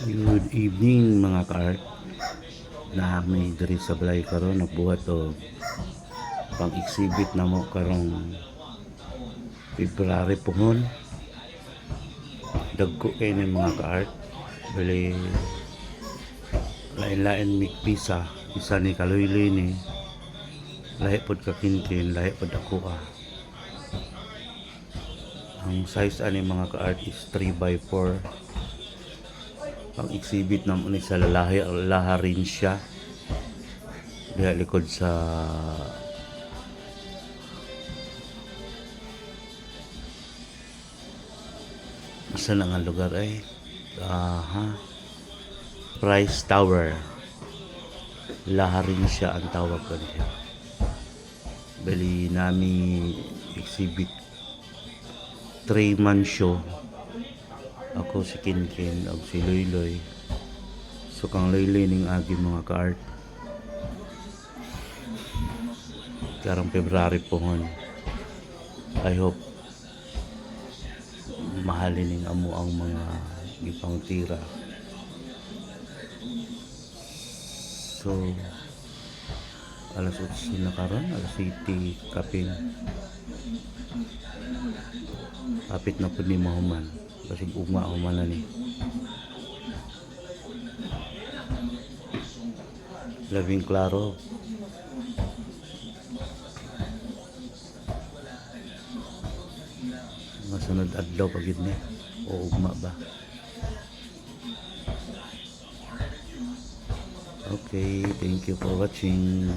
Good evening mga ka-art na may diri sa balay karon nagbuhat o pang exhibit na mo karong February puhon dagko kay ni mga ka-art bali lain-lain mig pisa isa ni kaloy-loy ni lahi pod ka kinkin lahi pod ako ang size ani mga ka-art is 3x4 pang exhibit na mo ni sa laharin siya diha likod sa asa na nga lugar ay Price Tower laharin siya ang tawag ko niya bali nami exhibit 3-man show ako si Kinkin og si Loyloy so kang Loyloy ning agi mga ka-art karong February pohon. I hope mahalin ning amo ang mga gipang tira so alas 8 na karon alas 7 kapin kapit na po ni mahuman kasi ugma human na ni labing klaro masunod adlaw pagid ni o ugma ba. Okay, thank you for watching.